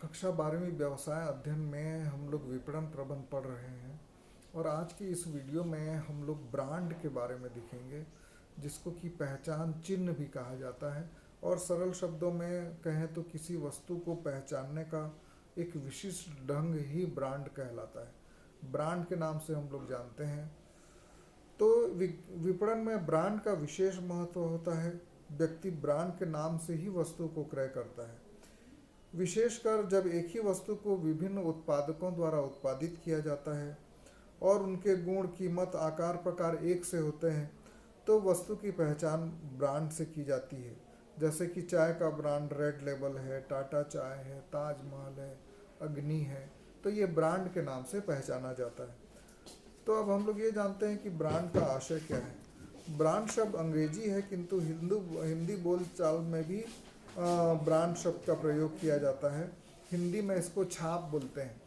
कक्षा 12वीं व्यवसाय अध्ययन में हम लोग विपणन प्रबंध पढ़ रहे हैं और आज की इस वीडियो में हम लोग ब्रांड के बारे में देखेंगे, जिसको कि पहचान चिन्ह भी कहा जाता है। और सरल शब्दों में कहें तो किसी वस्तु को पहचानने का एक विशिष्ट ढंग ही ब्रांड कहलाता है। ब्रांड के नाम से हम लोग जानते हैं। तो विपणन में ब्रांड का विशेष महत्व होता है। व्यक्ति ब्रांड के नाम से ही वस्तु को क्रय करता है, विशेषकर जब एक ही वस्तु को विभिन्न उत्पादकों द्वारा उत्पादित किया जाता है और उनके गुण, कीमत, आकार, प्रकार एक से होते हैं, तो वस्तु की पहचान ब्रांड से की जाती है। जैसे कि चाय का ब्रांड रेड लेबल है, टाटा चाय है, ताजमहल है, अग्नि है, तो ये ब्रांड के नाम से पहचाना जाता है। तो अब हम लोग ये जानते हैं कि ब्रांड का आशय क्या है। ब्रांड शब्द अंग्रेजी है, किंतु हिंदी बोलचाल में भी ब्रांड शब्द का प्रयोग किया जाता है। हिंदी में इसको छाप बोलते हैं।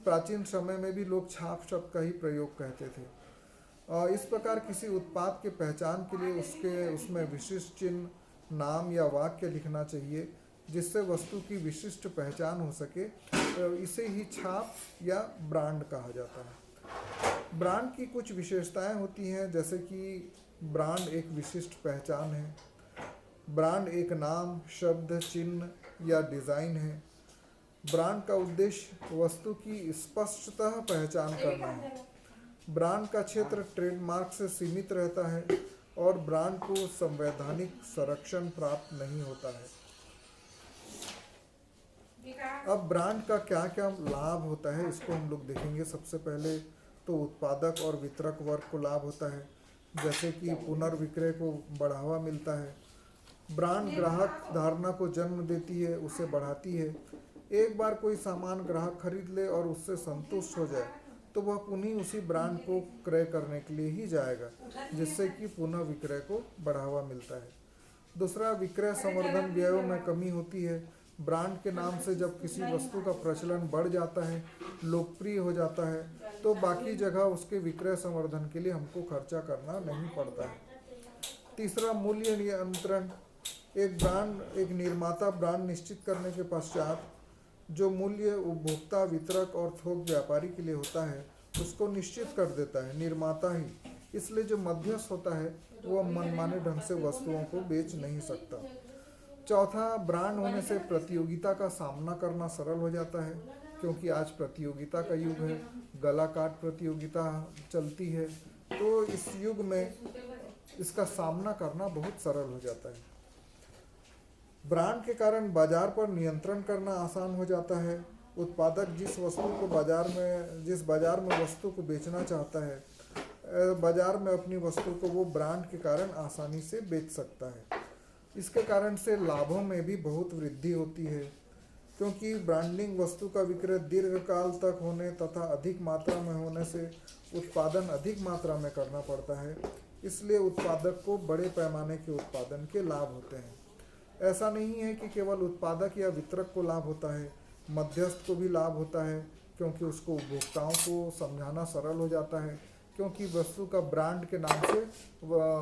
प्राचीन समय में भी लोग छाप शब्द का ही प्रयोग कहते थे। इस प्रकार किसी उत्पाद के पहचान के लिए उसमें विशिष्ट चिन्ह, नाम या वाक्य लिखना चाहिए, जिससे वस्तु की विशिष्ट पहचान हो सके। इसे ही छाप या ब्रांड कहा जाता है। ब्रांड की कुछ विशेषताएं होती हैं, जैसे कि ब्रांड एक विशिष्ट पहचान है। ब्रांड एक नाम, शब्द, चिन्ह या डिज़ाइन है। ब्रांड का उद्देश्य वस्तु की स्पष्टतः पहचान करना है। ब्रांड का क्षेत्र ट्रेडमार्क से सीमित रहता है और ब्रांड को संवैधानिक संरक्षण प्राप्त नहीं होता है। अब ब्रांड का क्या क्या लाभ होता है, इसको हम लोग देखेंगे। सबसे पहले तो उत्पादक और वितरक वर्ग को लाभ होता है, जैसे कि पुनर्विक्रय को बढ़ावा मिलता है। ब्रांड ग्राहक धारणा को जन्म देती है, उसे बढ़ाती है। एक बार कोई सामान ग्राहक खरीद ले और उससे संतुष्ट हो जाए तो वह पुनः उसी ब्रांड को क्रय करने के लिए ही जाएगा, जिससे कि पुनः विक्रय को बढ़ावा मिलता है। दूसरा, विक्रय संवर्धन व्ययों में कमी होती है। ब्रांड के नाम से जब किसी वस्तु का प्रचलन बढ़ जाता है, लोकप्रिय हो जाता है, तो बाकी जगह उसके विक्रय संवर्धन के लिए हमको खर्चा करना नहीं पड़ता है। तीसरा, मूल्य नियंत्रण। एक निर्माता ब्रांड निश्चित करने के पश्चात जो मूल्य उपभोक्ता, वितरक और थोक व्यापारी के लिए होता है, उसको निश्चित कर देता है निर्माता ही। इसलिए जो मध्यस्थ होता है वह मनमाने ढंग से वस्तुओं को बेच नहीं सकता। चौथा, ब्रांड होने से प्रतियोगिता का सामना करना सरल हो जाता है, क्योंकि आज प्रतियोगिता का युग है, गला काट प्रतियोगिता चलती है। तो इस युग में इसका सामना करना बहुत सरल हो जाता है। ब्रांड के कारण बाजार पर नियंत्रण करना आसान हो जाता है। उत्पादक जिस बाजार में वस्तु को बेचना चाहता है, बाजार में अपनी वस्तु को वो ब्रांड के कारण आसानी से बेच सकता है। इसके कारण से लाभों में भी बहुत वृद्धि होती है, क्योंकि ब्रांडिंग वस्तु का विक्रय दीर्घकाल तक होने तथा अधिक मात्रा में होने से उत्पादन अधिक मात्रा में करना पड़ता है। इसलिए उत्पादक को बड़े पैमाने के उत्पादन के लाभ होते हैं। ऐसा नहीं है कि केवल उत्पादक या वितरक को लाभ होता है, मध्यस्थ को भी लाभ होता है, क्योंकि उसको उपभोक्ताओं को समझाना सरल हो जाता है, क्योंकि वस्तु का ब्रांड के नाम से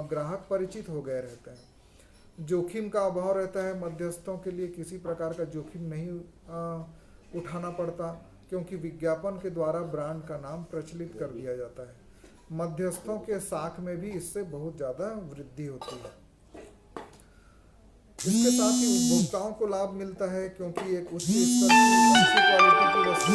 ग्राहक परिचित हो गए रहते हैं। जोखिम का अभाव रहता है। मध्यस्थों के लिए किसी प्रकार का जोखिम नहीं उठाना पड़ता, क्योंकि विज्ञापन के द्वारा ब्रांड का नाम प्रचलित कर दिया जाता है। मध्यस्थों के साख में भी इससे बहुत ज़्यादा वृद्धि होती है। इसके साथ ही उपभोक्ताओं को लाभ मिलता है, क्योंकि एक उच्च स्तर की अच्छी क्वालिटी की वस्तु